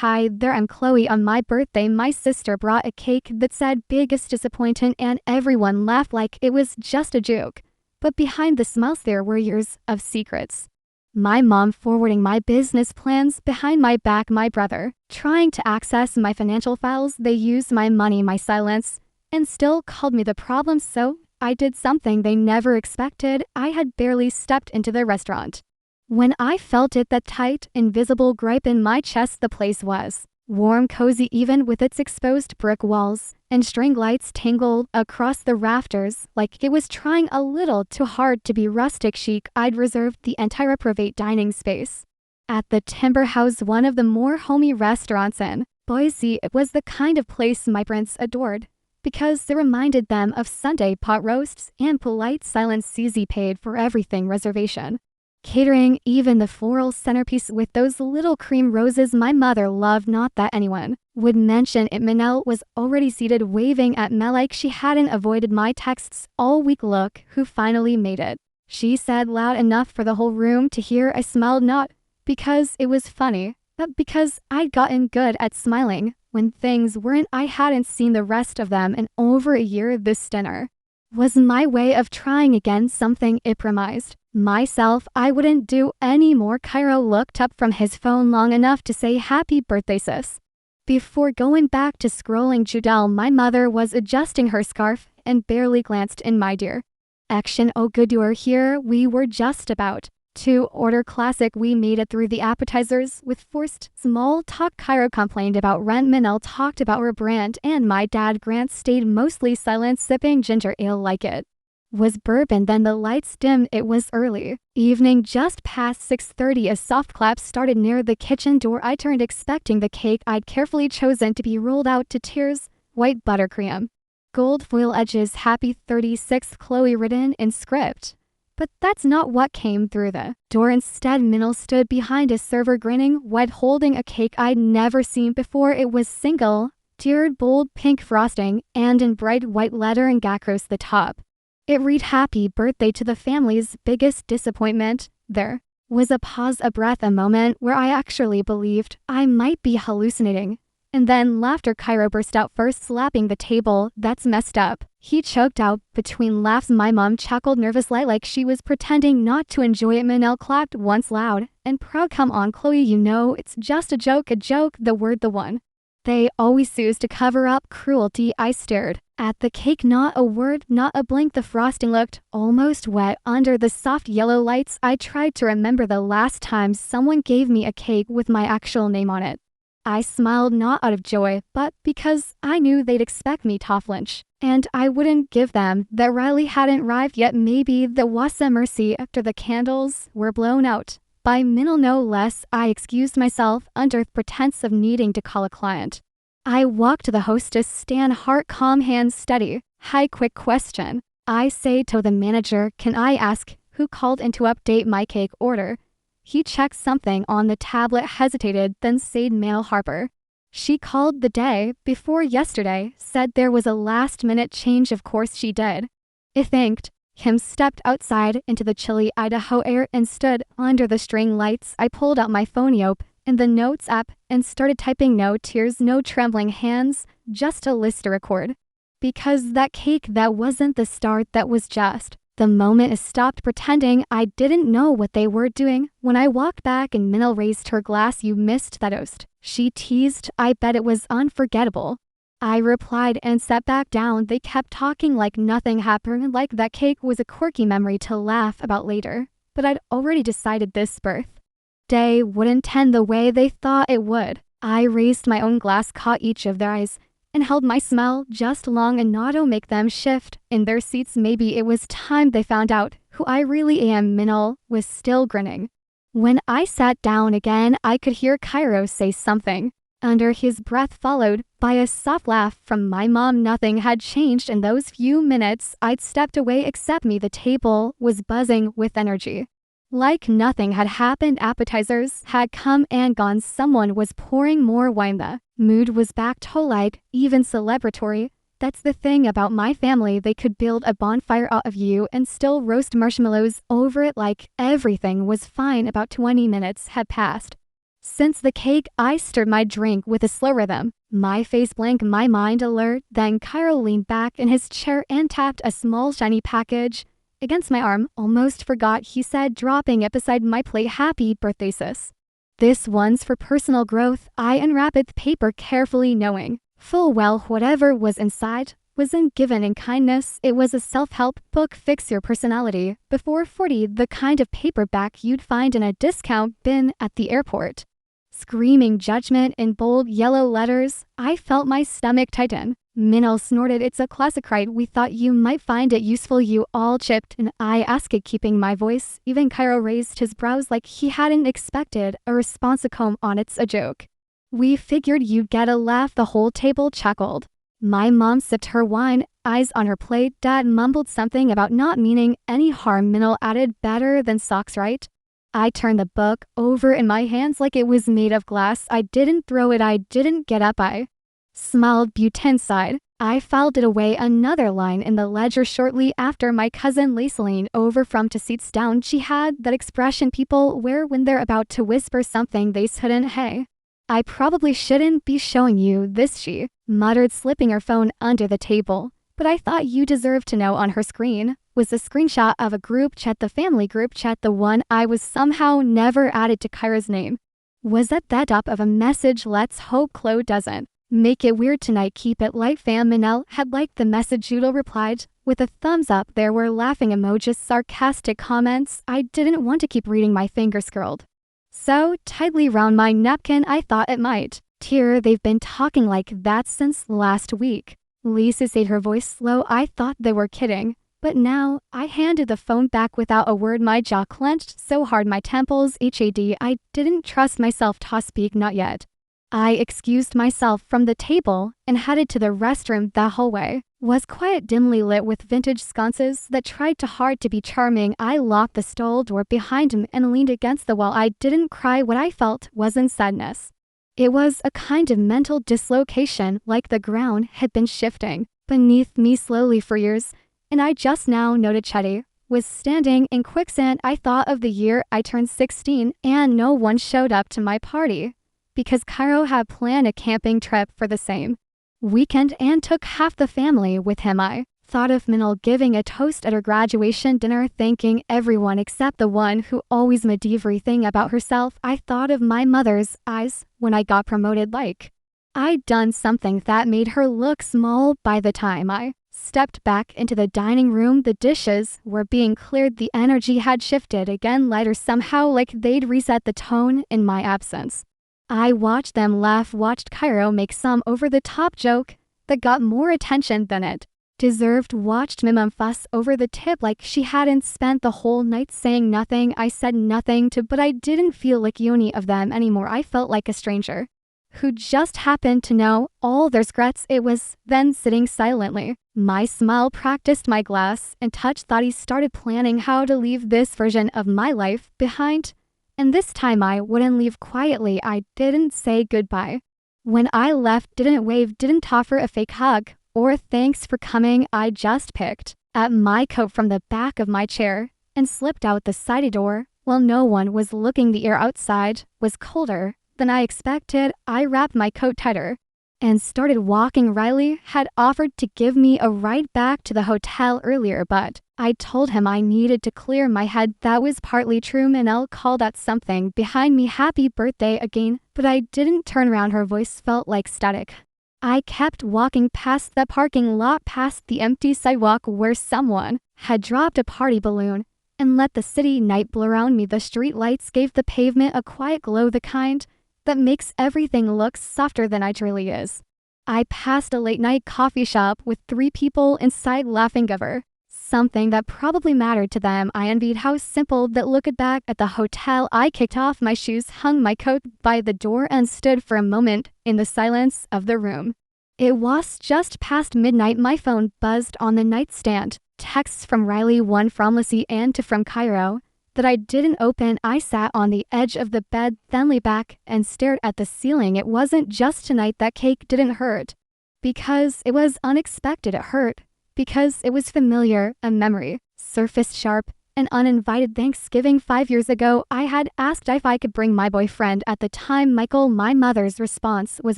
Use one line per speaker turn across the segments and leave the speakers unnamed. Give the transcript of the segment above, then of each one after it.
Hi there, I'm Chloe. On my birthday, my sister brought a cake that said biggest disappointment and everyone laughed like it was just a joke. But behind the smiles there were years of secrets. My mom forwarding my business plans behind my back, my brother trying to access my financial files. They used my money, my silence, and still called me the problem, so I did something they never expected. I had barely stepped into the restaurant when I felt it, that tight, invisible gripe in my chest. The place was warm, cozy, even with its exposed brick walls and string lights tangled across the rafters, like it was trying a little too hard to be rustic chic. I'd reserved the entire private dining space at the Timber House, one of the more homey restaurants in Boise. It was the kind of place my parents adored because it reminded them of Sunday pot roasts and polite silence. CZ paid for everything: reservation, catering, even the floral centerpiece with those little cream roses my mother loved. Not that anyone would mention it. Manel was already seated, waving at me like she hadn't avoided my texts all week. Look who finally made it, she said loud enough for the whole room to hear. I smiled, not because it was funny, but because I'd gotten good at smiling when things weren't. I hadn't seen the rest of them in over a year. This dinner was my way of trying again, something I promised myself I wouldn't do anymore. Cairo looked up from his phone long enough to say happy birthday, sis, before going back to scrolling. Judel, my mother, was adjusting her scarf and barely glanced in my direction. Oh good, you're here. We were just about to order. Classic. We made it through the appetizers with forced small talk. Cairo complained about rent, Manel talked about her brand, and my dad, Grant, stayed mostly silent, sipping ginger ale like it was bourbon. Then the lights dimmed. It was early evening, just past 6:30. A soft clap started near the kitchen door. I turned, expecting the cake I'd carefully chosen to be rolled out to tears. White buttercream, gold foil edges, happy 36th, Chloe written in script. But that's not what came through the door. Instead, Manel stood behind a server, grinning, white, holding a cake I'd never seen before. It was single tiered, bold pink frosting, and in bright white lettering across the top. It read, happy birthday to the family's biggest disappointment. There was a pause, a breath, a moment where I actually believed I might be hallucinating. And then laughter. Cairo burst out first, slapping the table. That's messed up, he choked out between laughs. My mom chuckled nervously like she was pretending not to enjoy it. Manel clapped once loud and proud. Come on, Chloe, you know it's just a joke. A joke, the word, the one they always use to cover up cruelty. I stared at the cake, not a word, not a blink. The frosting looked almost wet under the soft yellow lights. I tried to remember the last time someone gave me a cake with my actual name on it. I smiled, not out of joy, but because I knew they'd expect me to flinch, and I wouldn't give them. That Riley hadn't arrived yet. Maybe the Wassa Mercy after the candles were blown out by Manel, no less. I excused myself under pretense of needing to call a client. I walked to the hostess stand, heart calm, hands steady. Hi, quick question, I say to the manager. Can I ask who called in to update my cake order? He checked something on the tablet, hesitated, then said Manel Harper. She called the day before yesterday, said there was a last-minute change. Of course she did. I thanked him, stepped outside into the chilly Idaho air, and stood under the string lights. I pulled out my phone in the Notes app and started typing. No tears, no trembling hands, just a list to record. Because that cake, that wasn't the start, that was just the moment. I stopped pretending I didn't know what they were doing. When I walked back and Manel raised her glass, you missed that toast, she teased. I bet it was unforgettable, I replied, and sat back down. They kept talking like nothing happened, like that cake was a quirky memory to laugh about later. But I'd already decided this birthday wouldn't end the way they thought it would. I raised my own glass, caught each of their eyes, and held my smile just long enough to make them shift in their seats. Maybe it was time they found out who I really am. Manel was still grinning. When I sat down again, I could hear Cairo say something under his breath, followed by a soft laugh from my mom. Nothing had changed in those few minutes I'd stepped away except me. The table was buzzing with energy, like nothing had happened. Appetizers had come and gone. Someone was pouring more wine. The mood was back to light, even celebratory. That's the thing about my family, they could build a bonfire out of you and still roast marshmallows over it like everything was fine. About 20 minutes had passed Since the cake, I stirred my drink with a slow rhythm, my face blank, my mind alert. Then Cairo leaned back in his chair and tapped a small shiny package against my arm. Almost forgot, he said, dropping it beside my plate. Happy birthday, sis. This one's for personal growth. I unwrapped the paper carefully, knowing full well whatever was inside wasn't given in kindness. It was a self-help book. Fix your personality before 40, the kind of paperback you'd find in a discount bin at the airport. Screaming judgment in bold yellow letters, I felt my stomach tighten. Minal snorted, it's a classic, right? We thought you might find it useful, you all chipped, and I asked it, keeping my voice. Even Cairo raised his brows like he hadn't expected a response. A comb on, it's a joke. We figured you'd get a laugh. The whole table chuckled. My mom sipped her wine, eyes on her plate. Dad mumbled something about not meaning any harm. Minal added, better than socks, right? I turned the book over in my hands like it was made of glass. I didn't throw it, I didn't get up. I smiled. Buten sighed. I filed it away. Another line in the ledger shortly after. My cousin Lacey leaned over from 2 seats down. She had that expression people wear when they're about to whisper something they shouldn't. Hey, I probably shouldn't be showing you this, she muttered, slipping her phone under the table. But I thought you deserved to know. On her screen was a screenshot of a group chat, the family group chat, the one I was somehow never added to. Kyra's name was at the top of a message. Let's hope Chloe doesn't make it weird tonight. Keep it light, fam. Minal had liked the message. Judo replied with a thumbs up. There were laughing emojis, sarcastic comments. I didn't want to keep reading. My fingers curled so tightly round my napkin I thought it might tear. They've been talking like that since last week. Lisa said, her voice slow. I thought they were kidding, but now I handed the phone back without a word. My jaw clenched so hard my temples HAD. I didn't trust myself to speak. Not yet. I excused myself from the table and headed to the restroom. The hallway was quiet, dimly lit with vintage sconces that tried too hard to be charming. I locked the stall door behind him and leaned against the wall. I didn't cry. What I felt wasn't sadness. It was a kind of mental dislocation, like the ground had been shifting beneath me slowly for years, and I just now noted Chetty was standing in quicksand. I thought of the year I turned 16 and no one showed up to my party because Cairo had planned a camping trip for the same weekend and took half the family with him. I thought of Minal giving a toast at her graduation dinner, thanking everyone except the one who always made everything about herself. I thought of my mother's eyes when I got promoted, like I'd done something that made her look small. By the time I stepped back into the dining room, the dishes were being cleared. The energy had shifted again, lighter somehow, like they'd reset the tone in my absence. I watched them laugh, watched Cairo make some over-the-top joke that got more attention than it deserved, watched Mimum fuss over the tip like she hadn't spent the whole night saying nothing. I said nothing to, but I didn't feel like any of them anymore. I felt like a stranger who just happened to know all their secrets. It was then sitting silently. My smile practiced my glass and touch. Thought he started planning how to leave this version of my life behind. And this time I wouldn't leave quietly. I didn't say goodbye when I left, didn't wave, didn't offer a fake hug or thanks for coming. I just picked at my coat from the back of my chair and slipped out the side door while no one was looking. The air outside was colder than I expected. I wrapped my coat tighter and started walking. Riley had offered to give me a ride back to the hotel earlier, but I told him I needed to clear my head. That was partly true. Minal called out something behind me, happy birthday again, but I didn't turn around. Her voice felt like static. I kept walking past the parking lot, past the empty sidewalk where someone had dropped a party balloon and let the city night blow around me. The street lights gave the pavement a quiet glow, the kind that makes everything look softer than it really is. I passed a late-night coffee shop with 3 people inside laughing over something that probably mattered to them. I envied how simple that looked. Back at the hotel, I kicked off my shoes, hung my coat by the door, and stood for a moment in the silence of the room. It was just past midnight. My phone buzzed on the nightstand. Texts from Riley, one from Lacey and two from Cairo, that I didn't open. I sat on the edge of the bed, then lay back and stared at the ceiling. It wasn't just tonight that cake didn't hurt, because it was unexpected. It hurt because it was familiar, a memory, surfaced sharp An uninvited Thanksgiving 5 years ago, I had asked if I could bring my boyfriend at the time, Michael. My mother's response was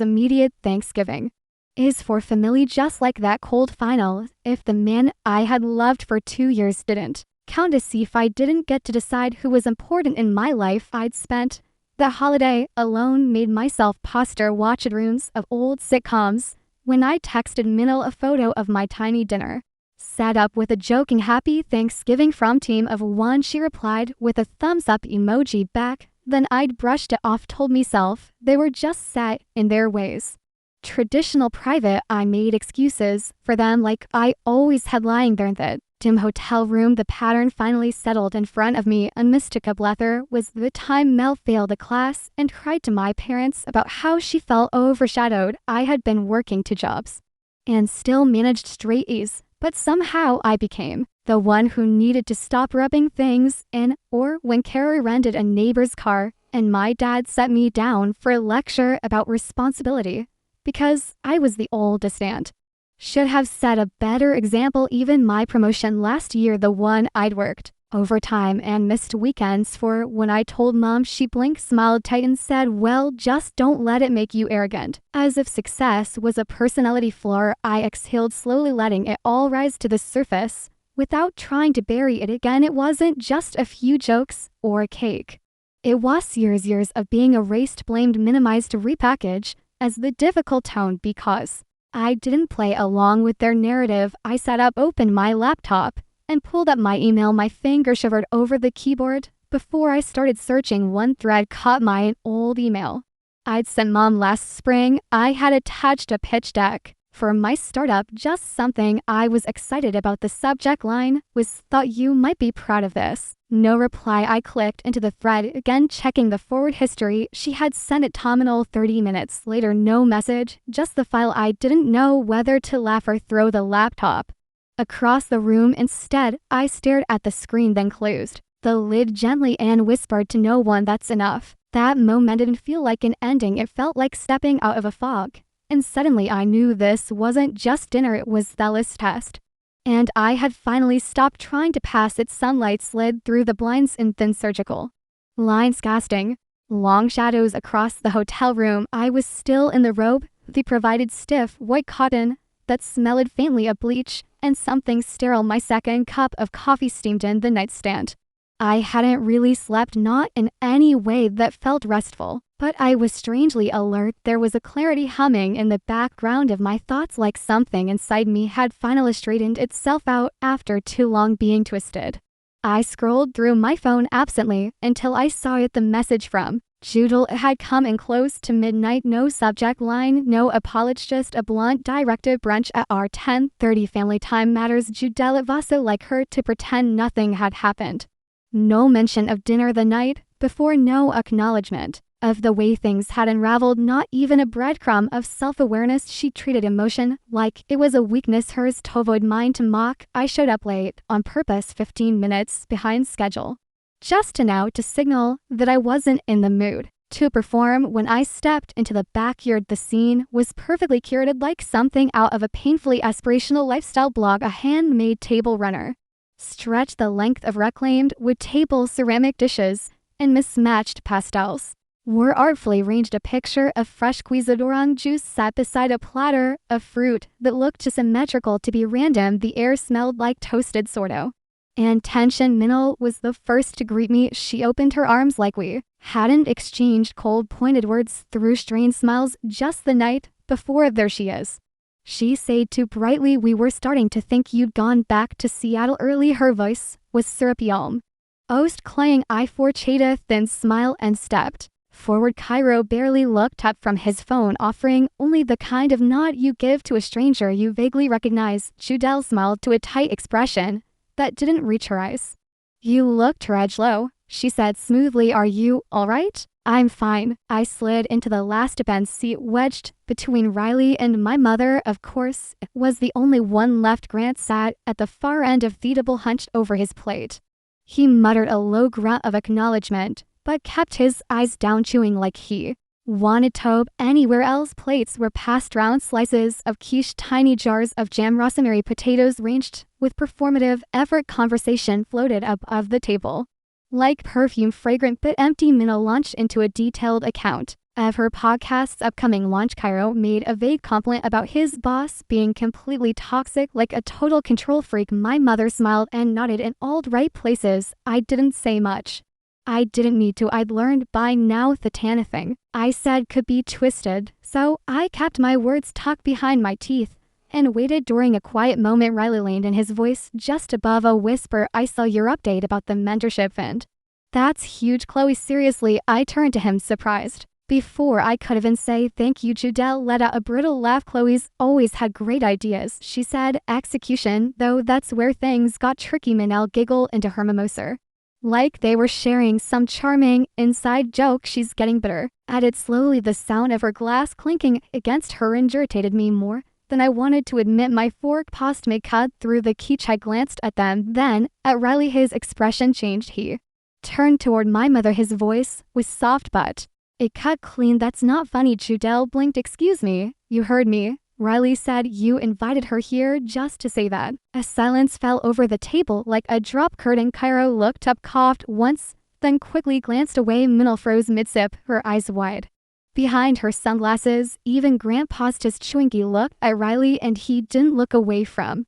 immediate: Thanksgiving is for family, just like that cold final. If the man I had loved for 2 years didn't count, to see if I didn't get to decide who was important in my life, I'd spent the holiday alone, made myself poster watch rooms of old sitcoms. When I texted Minil a photo of my tiny dinner set up with a joking "Happy Thanksgiving" from team of one, she replied with a thumbs up emoji back. Then I'd brushed it off, told myself they were just set in their ways. Traditional private, I made excuses for them like I always had. Lying there in the dim hotel room, the pattern finally settled in front of me. Unmistakable leather was the time Mel failed a class and cried to my parents about how she felt overshadowed. I had been working 2 jobs and still managed straight A's, but somehow I became the one who needed to stop rubbing things in. Or when Carrie rented a neighbor's car and my dad set me down for a lecture about responsibility because I was the oldest and should have set a better example. Even my promotion last year, the one I'd worked overtime and missed weekends for, when I told mom, she blinked, smiled tight, and said, "Well, just don't let it make you arrogant." As if success was a personality flaw, I exhaled slowly, letting it all rise to the surface without trying to bury it again. It wasn't just a few jokes or a cake. It was years of being erased, blamed, minimized, repackaged as the difficult tone. Because I didn't play along with their narrative, I sat up, opened my laptop, and pulled up my email. My finger shivered over the keyboard. Before I started searching, one thread caught my old email I'd sent mom last spring. I had attached a pitch deck for my startup, just something I was excited about. The subject line was, "Thought you might be proud of this." No reply. I clicked into the thread again, checking the forward history. She had sent it nominal 30 minutes later. No message, just the file. I didn't know whether to laugh or throw the laptop across the room. Instead, I stared at the screen, then closed the lid gently and whispered to no one, "That's enough." That moment didn't feel like an ending. It felt like stepping out of a fog. And suddenly I knew this wasn't just dinner, it was the last test. And I had finally stopped trying to pass it. Sunlight slid through the blinds in thin surgical lines, casting long shadows across the hotel room. I was still in the robe they provided, stiff white cotton that smelled faintly of bleach and something sterile. My second cup of coffee steamed in the nightstand. I hadn't really slept, not in any way that felt restful, but I was strangely alert. There was a clarity humming in the background of my thoughts, like something inside me had finally straightened itself out after too long being twisted. I scrolled through my phone absently until I saw it, the message from Judel. It had come in close to midnight. No subject line, no apology, just a blunt directive: "Brunch at our 10:30, family time matters." Judel. It was so like her to pretend nothing had happened. No mention of dinner the night before, no acknowledgement of the way things had unraveled, not even a breadcrumb of self-awareness. She treated emotion like it was a weakness, hers to avoid, mine to mock. I showed up late on purpose, 15 minutes behind schedule, just to signal that I wasn't in the mood to perform. When I stepped into the backyard, the scene was perfectly curated, like something out of a painfully aspirational lifestyle blog. A handmade table runner stretched the length of reclaimed wood table, ceramic dishes, and mismatched pastels were artfully arranged. A picture of fresh squeezed orange juice sat beside a platter of fruit that looked too symmetrical to be random. The air smelled like toasted sourdough and tension. Minil was the first to greet me. She opened her arms like we hadn't exchanged cold, pointed words through strained smiles just the night before. "There she is," she said too brightly. "We were starting to think you'd gone back to Seattle early." Her voice was syrupy, almost clang. I forged a thin smile and stepped forward. Cairo barely looked up from his phone, offering only the kind of nod you give to a stranger you vaguely recognize. Judel smiled to a tight expression that didn't reach her eyes. "You look trudge low," she said smoothly. "Are you all right?" "I'm fine." I slid into the last bench seat, wedged between Riley and my mother. Of course, was the only one left. Grant sat at the far end of the table, hunched over his plate. He muttered a low grunt of acknowledgement, but kept his eyes down, chewing like he Wanted tobe anywhere else. Plates were passed round, slices of quiche, tiny jars of jam, rosemary potatoes ranged with performative effort. Conversation floated above the table. Like perfume, fragrant but empty. Minna launched into a detailed account of her podcast's upcoming launch. Cairo made a vague compliment about his boss being completely toxic, like a total control freak. My mother smiled and nodded in all the right places. I didn't say much. I didn't need to. I'd learned by now the Tana thing I said could be twisted, so I kept my words tucked behind my teeth and waited. During a quiet moment, Riley leaned in, his voice just above a whisper. I saw your update about the mentorship fund. That's huge, Chloe. Seriously, I turned to him, surprised. Before I could even say thank you, Judelle let out a brittle laugh. Chloe's always had great ideas, she said. Execution, though, that's where things got tricky. Manel giggled into her mimosa, like they were sharing some charming inside joke. She's getting bitter, added slowly. The sound of her glass clinking against her irritated me more than I wanted to admit. My fork paused mid-cut through the quiche. I glanced at them, then at Riley. His expression changed. He turned toward my mother. His voice was soft but it cut clean. That's not funny. Judelle blinked. Excuse me, you heard me. Riley said you invited her here just to say that. A silence fell over the table like a drop curtain. Cairo looked up, coughed once, then quickly glanced away. Minna froze mid-sip, her eyes wide behind her sunglasses. Even Grant paused his chewingy look at Riley and he didn't look away from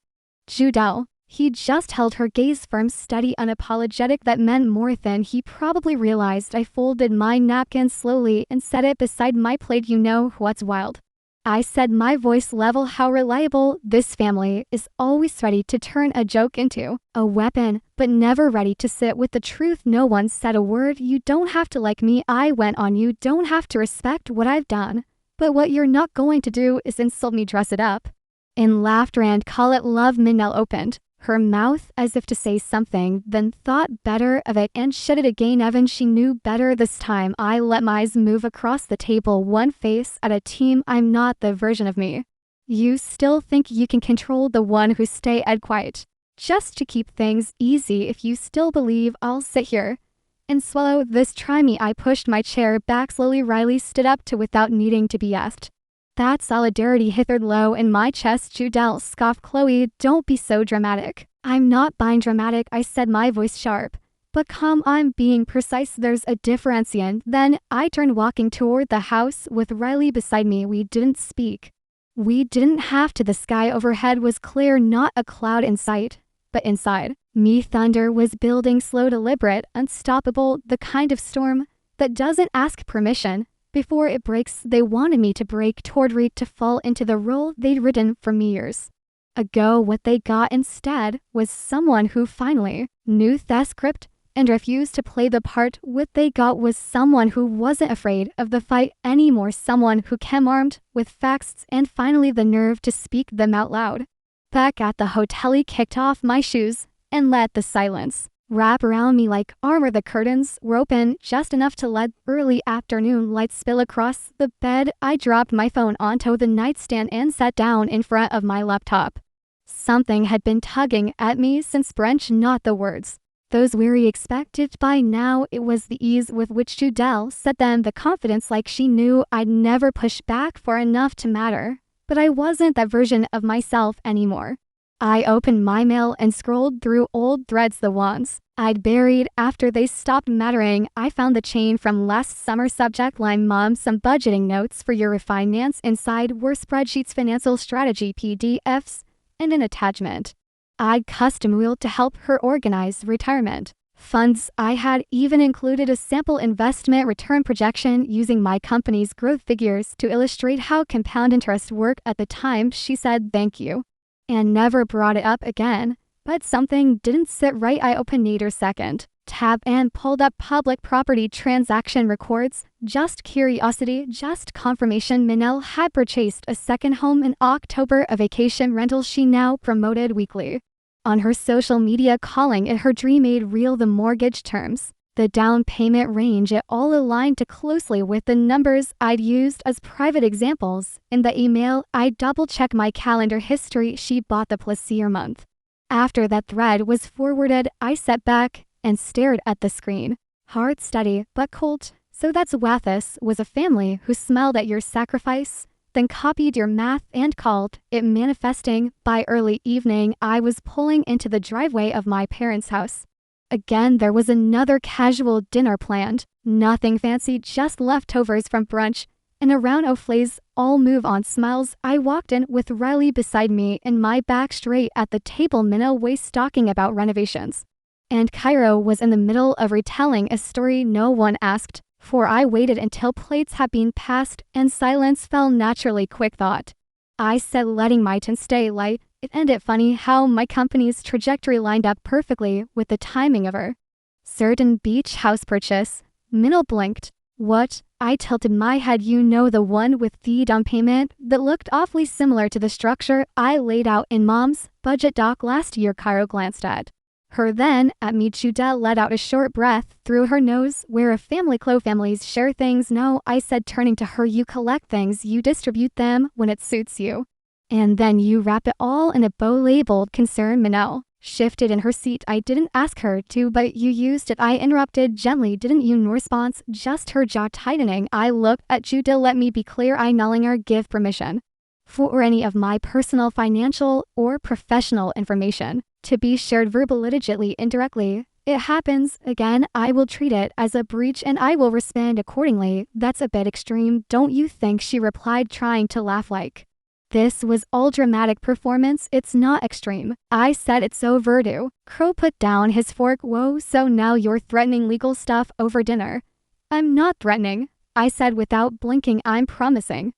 Judelle. He just held her gaze firm, steady, unapologetic. That meant more than he probably realized. I folded my napkin slowly and set it beside my plate. You know what's wild? I said, my voice level. How reliable. This family is always ready to turn a joke into a weapon, but never ready to sit with the truth. No one said a word. You don't have to like me, I went on. You don't have to respect what I've done. But what you're not going to do is insult me, dress it up in laughter and call it love. Minel opened her mouth as if to say something, then thought better of it and shut it again. Evan, she knew better this time. I let my eyes move across the table, one face at a time. I'm not the version of me you still think you can control, the one who stay quiet just to keep things easy. If you still believe I'll sit here and swallow this, try me. I pushed my chair back slowly. Riley stood up to without needing to be asked. That solidarity hit low in my chest. Judelle scoffed. Chloe, don't be so dramatic. I'm not being dramatic, I said, my voice sharp. But come, I'm being precise. There's a difference. And then I turned, walking toward the house with Riley beside me. We didn't speak. We didn't have to. The sky overhead was clear, not a cloud in sight. But inside me, thunder was building, slow, deliberate, unstoppable, the kind of storm that doesn't ask permission before it breaks. They wanted me to break, toward Reed, to fall into the role they'd written for me years ago. What they got instead was someone who finally knew the script and refused to play the part. What they got was someone who wasn't afraid of the fight anymore, someone who came armed with facts and finally the nerve to speak them out loud. Back at the hotel, he kicked off my shoes and let the silence wrap around me like armor. The curtains were open just enough to let early afternoon light spill across the bed. I dropped my phone onto the nightstand and sat down in front of my laptop. Something had been tugging at me since brunch, not the words. Those weary expected by now. It was the ease with which Judelle said them, the confidence, like she knew I'd never push back for enough to matter. But I wasn't that version of myself anymore. I opened my mail and scrolled through old threads, the ones I'd buried after they stopped mattering. I found the chain from last summer. Subject line, Mom, some budgeting notes for your refinance. Inside were spreadsheets, financial strategy PDFs, and an attachment I'd custom wheeled to help her organize retirement funds. I had even included a sample investment return projection using my company's growth figures to illustrate how compound interest worked. At the time, she said thank you and never brought it up again. But something didn't sit right. I opened Nader's second tab and pulled up public property transaction records. Just curiosity, just confirmation. Minel had purchased a second home in October, a vacation rental she now promoted weekly on her social media, calling it her dream. Made real the mortgage terms, the down payment range, it all aligned to closely with the numbers I'd used as private examples. In the email, I double-checked my calendar history. She bought the Plaisir month. After that thread was forwarded, I sat back and stared at the screen. Heart steady but cold, So that's Wathis was a family who smelled at your sacrifice, then copied your math and called it manifesting. By early evening, I was pulling into the driveway of my parents' house. Again, there was another casual dinner planned. Nothing fancy, just leftovers from brunch. And around O'Flay's all move on smiles, I walked in with Riley beside me and my back straight at the table Minna was talking about renovations. And Cairo was in the middle of retelling a story no one asked, for I waited until plates had been passed and silence fell naturally. Quick thought. I said, letting my tone stay light. It ended funny how my company's trajectory lined up perfectly with the timing of her certain beach house purchase. Minna blinked. What? I tilted my head. You know, the one with the down payment that looked awfully similar to the structure I laid out in Mom's budget doc last year. Cairo glanced at her, then at me. Judah let out a short breath through her nose. We're a family. Families share things. No, I said, turning to her. You collect things, you distribute them when it suits you, and then you wrap it all in a bow labeled concern. Minna shifted in her seat. I didn't ask her to, but you used it. I interrupted gently. Didn't you? No response, just her jaw tightening. I looked at Judah. Let me be clear, I no longer give permission for any of my personal, financial, or professional information to be shared verbally, digitally, indirectly. It happens again, I will treat it as a breach and I will respond accordingly. That's a bit extreme, don't you think? She replied, trying to laugh like this was all dramatic performance. It's not extreme. I said, it's overdue. Crow put down his fork. Whoa, so now you're threatening legal stuff over dinner? I'm not threatening, I said without blinking. I'm promising.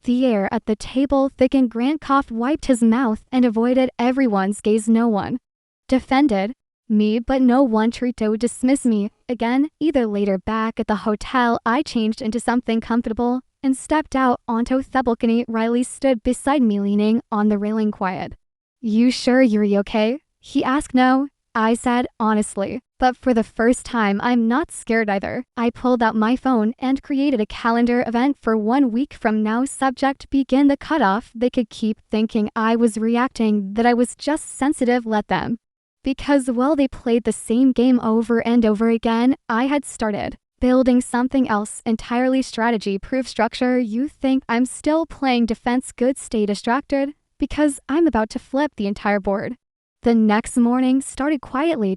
The air at the table thickened. Grant coughed, wiped his mouth, and avoided everyone's gaze. No one defended me, but no one tried to dismiss me again either. Later, back at the hotel, I changed into something comfortable and stepped out onto the balcony. Riley stood beside me, leaning on the railing. Quiet. You sure you're okay? He asked. No, I said honestly, but for the first time I'm not scared either. I pulled out my phone and created a calendar event for 1 week from now. Subject, begin the cutoff. They could keep thinking I was reacting, that I was just sensitive. Let them. Because while they played the same game over and over again, I had started building something else entirely. Strategy, proof, structure. You think I'm still playing defense? Good, stay distracted, because I'm about to flip the entire board. The next morning started quietly.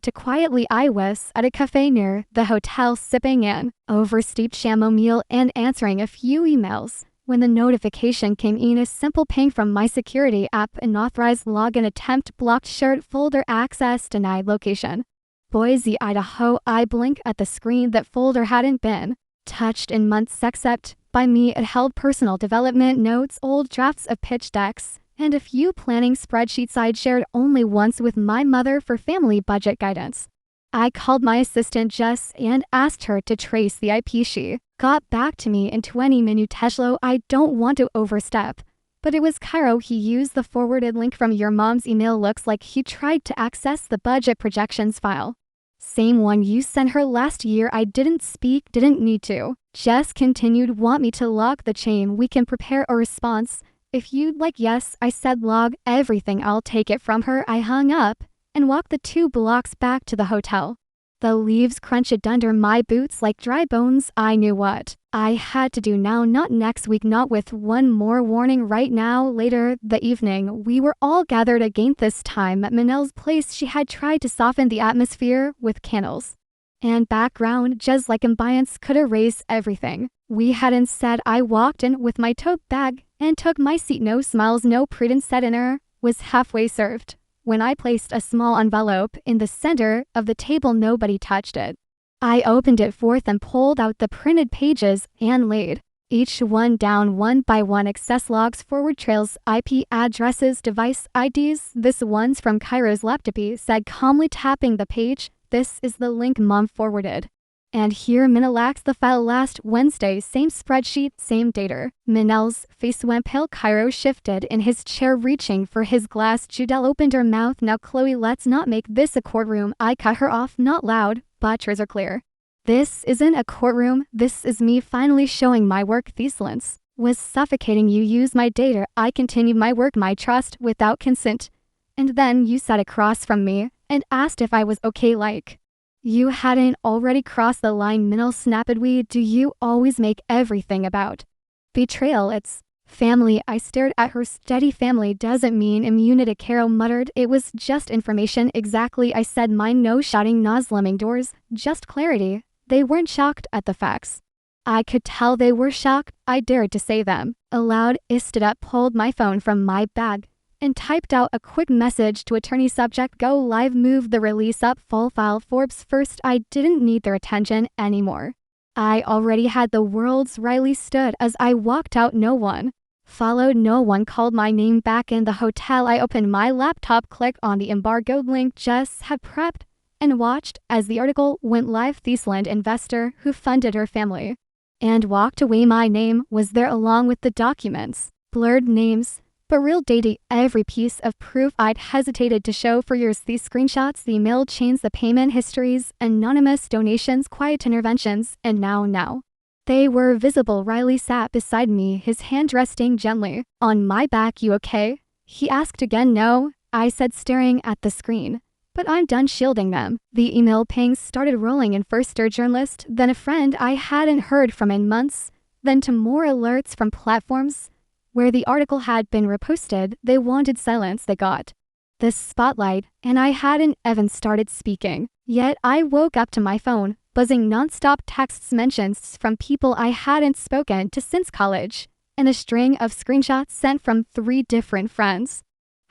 I was at a cafe near the hotel sipping an oversteeped chamomile and answering a few emails when the notification came in. A simple ping from my security app. Unauthorized login attempt blocked. Shared folder access denied. Location: Boise, Idaho. I blinked at the screen. That folder hadn't been touched in months except by me. It held personal development notes, old drafts of pitch decks, and a few planning spreadsheets I'd shared only once with my mother for family budget guidance. I called my assistant Jess and asked her to trace the IP. She got back to me in 20 minutes. I don't want to overstep, but it was Cairo. He used the forwarded link from your mom's email. Looks like he tried to access the budget projections file. Same one you sent her last year. I didn't speak, didn't need to. Jess continued. Want me to log the chain? We can prepare a response if you'd like. Yes, I said, log everything. I'll take it from her. I hung up and walked the 2 blocks back to the hotel. The leaves crunched under my boots like dry bones. I knew what I had to do now, not next week, not with one more warning right now. Later the evening, we were all gathered again, this time at Manel's place. She had tried to soften the atmosphere with candles and background, just like ambience could erase everything we hadn't said. I walked in with my tote bag and took my seat. No smiles, no prudence. Dinner was halfway served when I placed a small envelope in the center of the table. Nobody touched it. I opened it forth and pulled out the printed pages and laid each one down one by one. Access logs, forward trails, IP addresses, device IDs. This one's from Cairo's laptop, he said calmly, tapping the page. This is the link Mom forwarded. And here Minna lacks the file last Wednesday. Same spreadsheet, same data. Minel's face went pale. Cairo shifted in his chair, reaching for his glass. Judelle opened her mouth. Now Chloe, let's not make this a courtroom. I cut her off. Not loud, but yours are clear. This isn't a courtroom. This is me finally showing my work. The silence was suffocating. You used my data. I continued my work, my trust, without consent. And then you sat across from me and asked if I was okay. Like You hadn't already crossed the line, Minel snapped. We do you always make everything about betrayal? It's family. I stared at her. Steady. Family doesn't mean immunity, Carol muttered. It was just information. Exactly, I said. Mine. No shouting, no slamming doors, just clarity. They weren't shocked at the facts. I could tell they were shocked. I dared to say them aloud. I stood up, pulled my phone from my bag, and typed out a quick message to attorney. Subject: go live. Move the release up. Full file. Forbes first. I didn't need their attention anymore. I already had the world's. Riley stood as I walked out. No one followed. No one called my name. Back in the hotel, I opened my laptop, clicked on the embargoed link Jess had prepped, and watched as the article went live. Thiesland investor who funded her family and walked away. My name was there along with the documents. Blurred names, but real data. Every piece of proof I'd hesitated to show for years. The screenshots, the email chains, the payment histories, anonymous donations, quiet interventions, and now. They were visible. Riley sat beside me, his hand resting gently on my back. You okay? He asked again. No, I said, staring at the screen. But I'm done shielding them. The email pings started rolling in. First a journalist, then a friend I hadn't heard from in months, then to more alerts from platforms where the article had been reposted. They wanted silence. They got the spotlight, and I hadn't even started speaking yet. I woke up to my phone buzzing, nonstop texts, mentions from people I hadn't spoken to since college, and a string of screenshots sent from 3 different friends.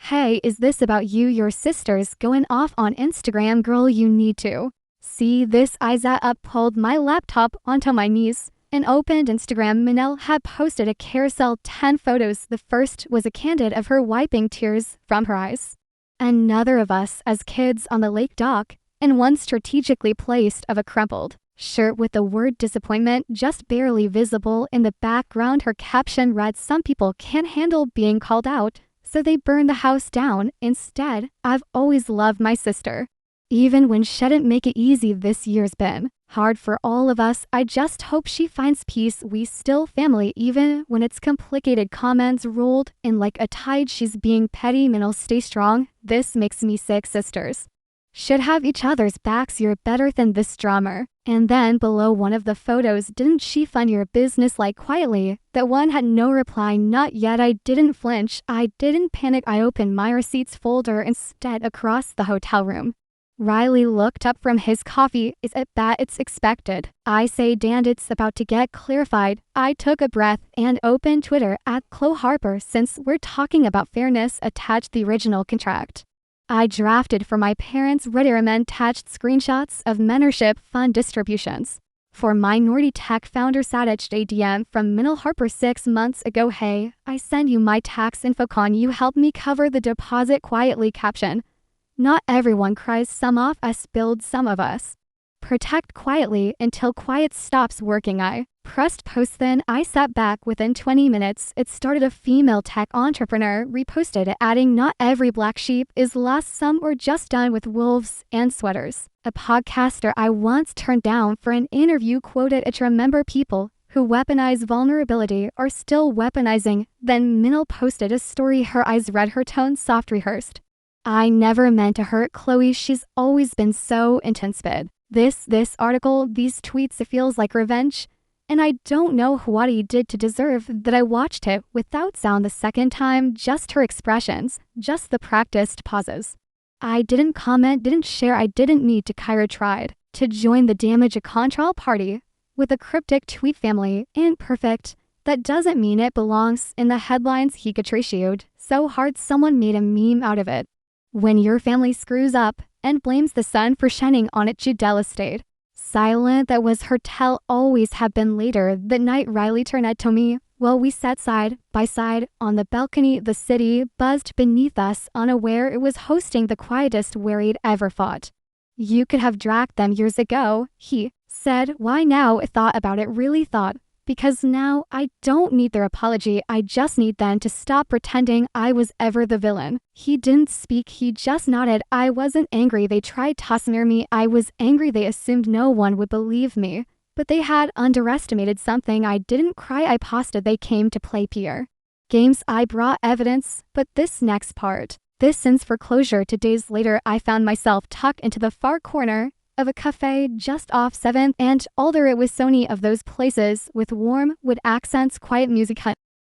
Hey, is this about you? Your sister's going off on Instagram. Girl, you need to see this. I sat up, pulled my laptop onto my knees, and opened Instagram. Minel had posted a carousel 10 photos. The first was a candid of her wiping tears from her eyes, another of us as kids on the lake dock, and one strategically placed of a crumpled shirt with the word disappointment just barely visible in the background. Her caption read, some people can't handle being called out, so they burn the house down instead. I've always loved my sister, even when she didn't make it easy. This year's been hard for all of us. I just hope she finds peace. We still family even when it's complicated. Comments rolled in like a tide. She's being petty. Minel, stay strong. This makes me sick. Sisters should have each other's backs. You're better than this drama. And then below one of the photos, didn't she fund your business? Like quietly. That one had no reply. Not yet. I didn't flinch. I didn't panic. I opened my receipts folder instead. Across the hotel room, Riley looked up from his coffee. Is it bad? It's expected. I say, Dan, it's about to get clarified. I took a breath and opened Twitter at Chloe Harper. Since we're talking about fairness, attached the original contract I drafted for my parents. Redderman attached screenshots of mentorship fund distributions for minority tech founder. Sadich ADM from Minel Harper 6 months ago. Hey, I send you my tax info. Can you help me cover the deposit? Quietly. Caption: not everyone cries. Some of us build, some of us protect. Quietly until quiet stops working. I pressed post, then I sat back. Within 20 minutes, it started. A female tech entrepreneur reposted it, adding, not every black sheep is lost. Some were just done with wolves and sweaters. A podcaster I once turned down for an interview quoted it. Remember, people who weaponize vulnerability are still weaponizing. Then Minel posted a story. Her eyes red, her tone soft, rehearsed. I never meant to hurt Chloe. She's always been so intense. This article, these tweets, it feels like revenge. And I don't know what he did to deserve that. I watched it without sound the second time, just her expressions, just the practiced pauses. I didn't comment, didn't share. I didn't need to. Kyra tried to join the damage control party with a cryptic tweet. Family imperfect. That doesn't mean it belongs in the headlines. He contritiated so hard someone made a meme out of it. When your family screws up and blames the sun for shining on it, Judella stayed silent. That was her tell. Always have been. Later that night, Riley turned to me while we sat side by side on the balcony. The city buzzed beneath us, unaware it was hosting the quietest war we'd ever fought. You could have dragged them years ago, he said. Why now? I thought about it, really thought. Because now I don't need their apology. I just need them to stop pretending I was ever the villain. He didn't speak. He just nodded. I wasn't angry they tried to smear me. I was angry they assumed no one would believe me. But they had underestimated something. I didn't cry. I posted. They came to play peer games. I brought evidence. But this next part, this sense for closure. 2 days later, I found myself tucked into the far corner of a cafe just off 7th and Alder. It was so many of those places with warm wood accents, quiet music,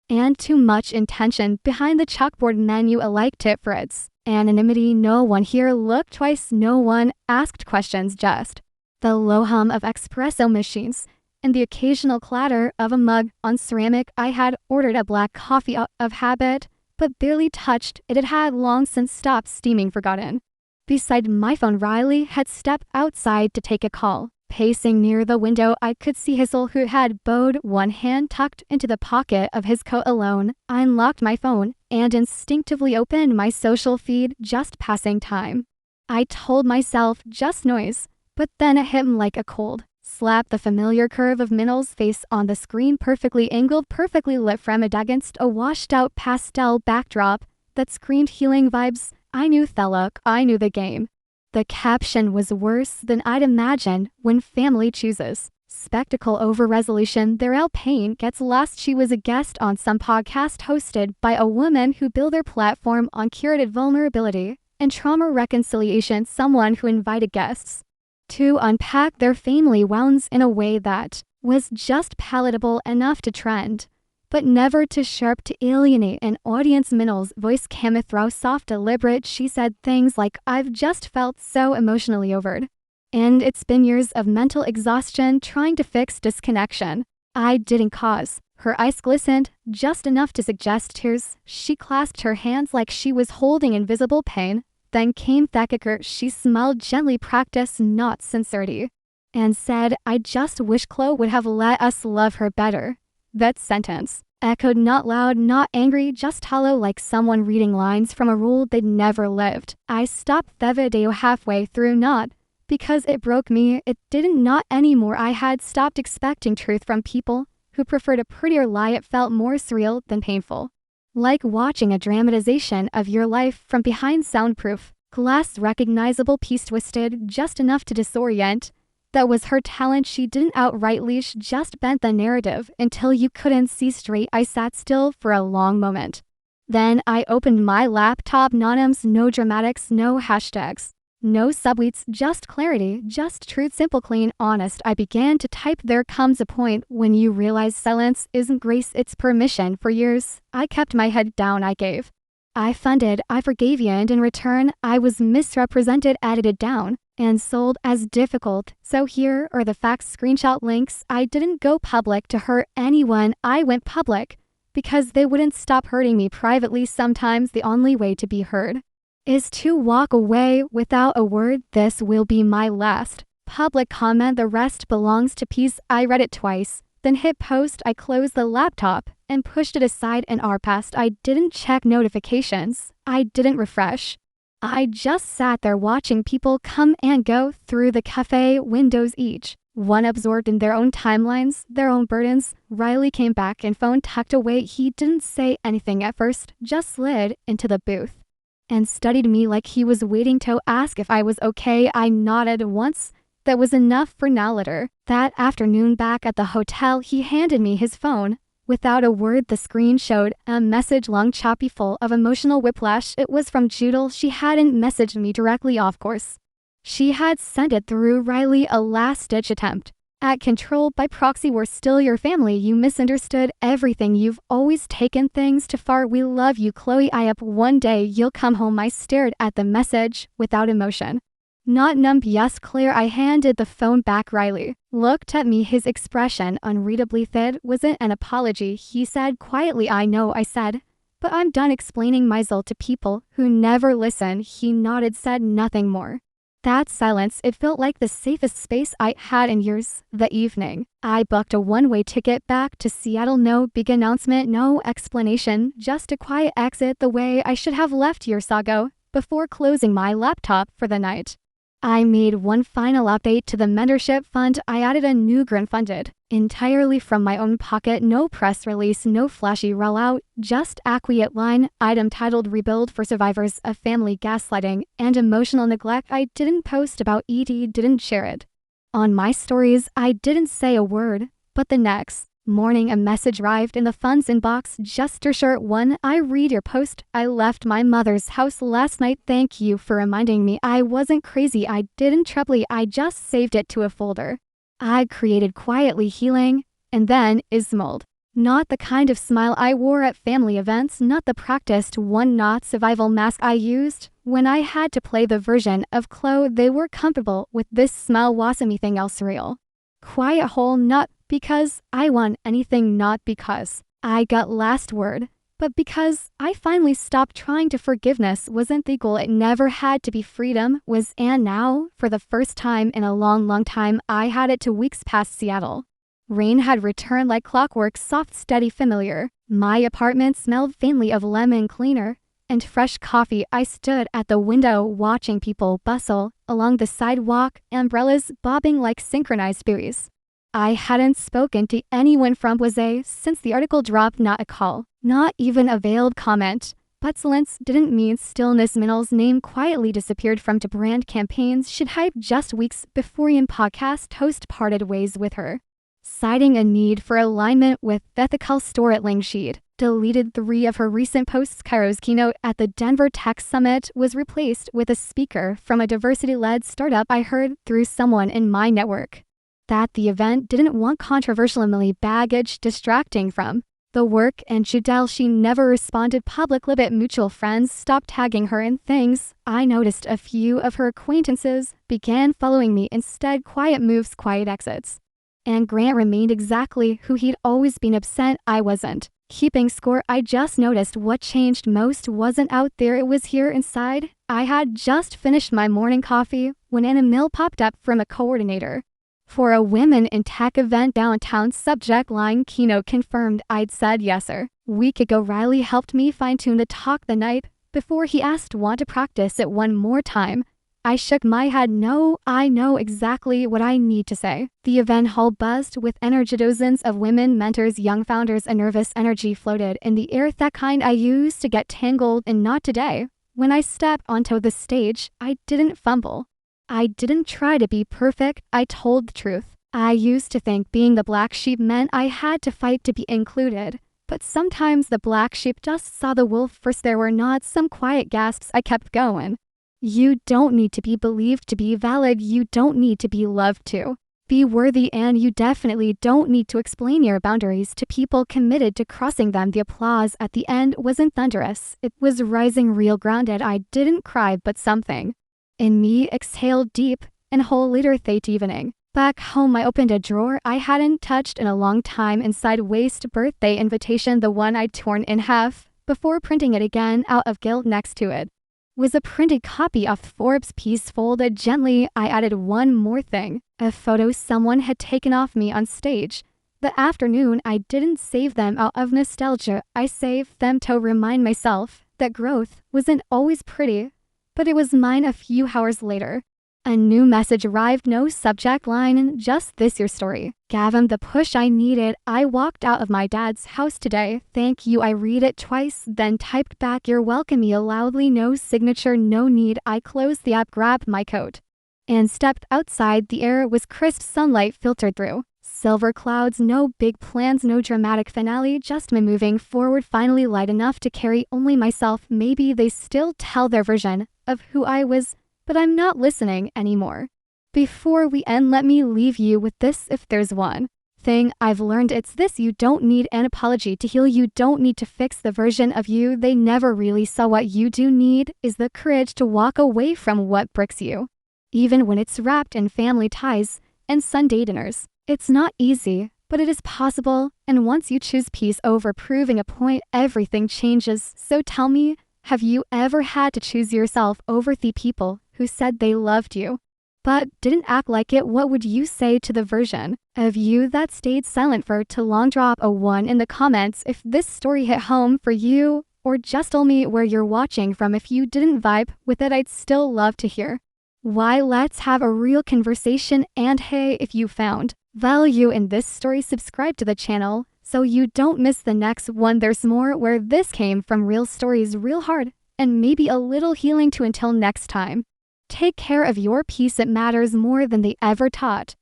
and too much intention behind the chalkboard menu alike tip for its anonymity. No one here looked twice, no one asked questions, just the low hum of espresso machines and the occasional clatter of a mug on ceramic. I had ordered a black coffee out of habit, but barely touched it. It had long since stopped steaming, forgotten. Beside my phone, Riley had stepped outside to take a call. Pacing near the window, I could see Hazel, who had bowed, one hand tucked into the pocket of his coat alone. I unlocked my phone and instinctively opened my social feed, just passing time. I told myself, just noise, but then it hit him like a cold slap. The familiar curve of Minel's face on the screen, perfectly angled, perfectly lit from it against a washed-out pastel backdrop that screamed healing vibes. I knew the look, I knew the game. The caption was worse than I'd imagined. When family chooses spectacle over resolution, their real pain gets lost. She was a guest on some podcast hosted by a woman who built their platform on curated vulnerability and trauma reconciliation, someone who invited guests to unpack their family wounds in a way that was just palatable enough to trend, but never too sharp to alienate an audience. Minel's voice came through soft, deliberate. She said things like, "I've just felt so emotionally overwhelmed, and it's been years of mental exhaustion trying to fix disconnection." I didn't cause. Her eyes glistened, just enough to suggest tears. She clasped her hands like she was holding invisible pain. Then came Thackeker. She smiled gently, practiced not sincerity, and said, "I just wish Chloe would have let us love her better." That sentence echoed, not loud, not angry, just hollow, like someone reading lines from a rule they'd never lived. I stopped the video halfway through, not because it broke me, it didn't, not anymore. I had stopped expecting truth from people who preferred a prettier lie. It felt more surreal than painful, like watching a dramatization of your life from behind soundproof glass, recognizable piece twisted just enough to disorient. That was her talent. She didn't outright leash, just bent the narrative until you couldn't see straight. I sat still for a long moment. Then I opened my laptop. No names, no dramatics, no hashtags, no subtweets, just clarity, just truth, simple, clean, honest. I began to type. There comes a point when you realize silence isn't grace, it's permission. For years, I kept my head down. I funded, I forgave you, and in return, I was misrepresented, edited down, and sold as difficult. So here are the facts, screenshot links. I didn't go public to hurt anyone. I went public because they wouldn't stop hurting me privately. Sometimes the only way to be heard is to walk away without a word. This will be my last public comment. The rest belongs to peace. I read it twice, then hit post. I closed the laptop and pushed it aside. An hour passed. I didn't check notifications. I didn't refresh. I just sat there watching people come and go through the cafe windows, each one absorbed in their own timelines, their own burdens. Riley came back and phone tucked away. He didn't say anything at first, just slid into the booth and studied me like he was waiting to ask if I was okay. I nodded once. That was enough for now. Later that afternoon, back at the hotel, he handed me his phone. Without a word, the screen showed a message, long, choppy, full of emotional whiplash. It was from Judel. She hadn't messaged me directly, of course. She had sent it through Riley, a last-ditch attempt at control by proxy. "We're still your family. You misunderstood everything. You've always taken things too far. We love you, Chloe. I up one day you'll come home." I stared at the message without emotion. Not numb, yes, clear. I handed the phone back. Riley looked at me, his expression unreadably thin. "Wasn't an apology," he said quietly. "I know," I said, "but I'm done explaining myself to people who never listen." He nodded, said nothing more. That silence, it felt like the safest space I had in years. The evening, I booked a one-way ticket back to Seattle. No big announcement, no explanation, just a quiet exit, the way I should have left years ago, before closing my laptop for the night. I made one final update to the mentorship fund. I added a new grant funded entirely from my own pocket. No press release, no flashy rollout, just a quiet line item titled "Rebuild for Survivors of Family Gaslighting and Emotional Neglect." I didn't post about ED, didn't share it on my stories. I didn't say a word, but the next Morning, a message arrived in the funds inbox. Just your shirt one. I read your post. I left my mother's house last night. Thank you for reminding me. I wasn't crazy. I didn't trebly. I just saved it to a folder. I created quietly healing. And then smiled. Not the kind of smile I wore at family events, not the practiced one-knot survival mask I used when I had to play the version of Chloe they were comfortable with. This smile was anything else real. Quiet hole, not because I want anything, not because I got last word, but because I finally stopped trying to. Forgiveness wasn't the goal. It never had to be. Freedom was, and now, for the first time in a long time, I had it. 2 weeks past Seattle. Rain had returned like clockwork, soft, steady, familiar. My apartment smelled faintly of lemon cleaner and fresh coffee. I stood at the window watching people bustle along the sidewalk, umbrellas bobbing like synchronized buoys. I hadn't spoken to anyone from Boise since the article dropped. Not a call, not even a veiled comment. But silence didn't mean stillness. Minel's name quietly disappeared from two brand campaigns she'd hyped just weeks before. Ian podcast host parted ways with her, citing a need for alignment with ethical storytelling. She'd deleted 3 of her recent posts. Cairo's keynote at the Denver Tech Summit was replaced with a speaker from a diversity-led startup I heard through someone in my network that the event didn't want controversial Emily baggage distracting from the work, and Judel. She never responded publicly, but mutual friends stopped tagging her in things. I noticed a few of her acquaintances began following me instead. Quiet moves, quiet exits. And Grant remained exactly who he'd always been. Upset I wasn't keeping score. I just noticed what changed most wasn't out there, it was here inside. I had just finished my morning coffee when an email popped up from a coordinator for a women in tech event downtown. Subject line: keynote confirmed. I'd said yes sir. Week ago Riley helped me fine-tune the talk the night before. He asked want to practice it one more time. I shook my head. No, I know exactly what I need to say. The event hall buzzed with energy. Dozens of women mentors, young founders. A nervous energy floated in the air, that kind I used to get tangled in. Not today. When I stepped onto the stage, I didn't fumble. I didn't try to be perfect. I told the truth. I used to think being the black sheep meant I had to fight to be included. But sometimes the black sheep just saw the wolf first. There were not some quiet gasps. I kept going. You don't need to be believed to be valid. You don't need to be loved to be worthy, and you definitely don't need to explain your boundaries to people committed to crossing them. The applause at the end wasn't thunderous. It was rising, real, grounded. I didn't cry, but something in me exhaled deep and whole. Later that evening, back home, I opened a drawer I hadn't touched in a long time. Inside, waste birthday invitation, the one I'd torn in half before printing it again out of guilt. Next to it was a printed copy of Forbes piece folded gently. I added one more thing, a photo someone had taken of me on stage the afternoon. I didn't save them out of nostalgia. I saved them to remind myself that growth wasn't always pretty, but it was mine. A few hours later, a new message arrived. No subject line, just this your story. Gavin, the push I needed. I walked out of my dad's house today. Thank you. I read it twice, then typed back you're welcome me loudly. No signature, no need. I closed the app, grabbed my coat, and stepped outside. The air was crisp, sunlight filtered through silver clouds. No big plans, no dramatic finale, just me moving forward. Finally light enough to carry only myself. Maybe they still tell their version of who I was, but I'm not listening anymore. Before we end, let me leave you with this. If there's one thing I've learned, it's this: you don't need an apology to heal. You don't need to fix the version of you they never really saw. What you do need is the courage to walk away from what breaks you, even when it's wrapped in family ties and Sunday dinners. It's not easy, but it is possible. And once you choose peace over proving a point, everything changes. So tell me, have you ever had to choose yourself over the people who said they loved you but didn't act like it? What would you say to the version of you that stayed silent for too long? Drop a 1 in the comments if this story hit home for you, or just tell me where you're watching from. If you didn't vibe with it, I'd still love to hear why. Let's have a real conversation. And hey, if you found value in this story, subscribe to the channel so you don't miss the next one. There's more where this came from. Real stories, real hard, and maybe a little healing too. Until next time, take care of your peace. It matters more than they ever taught.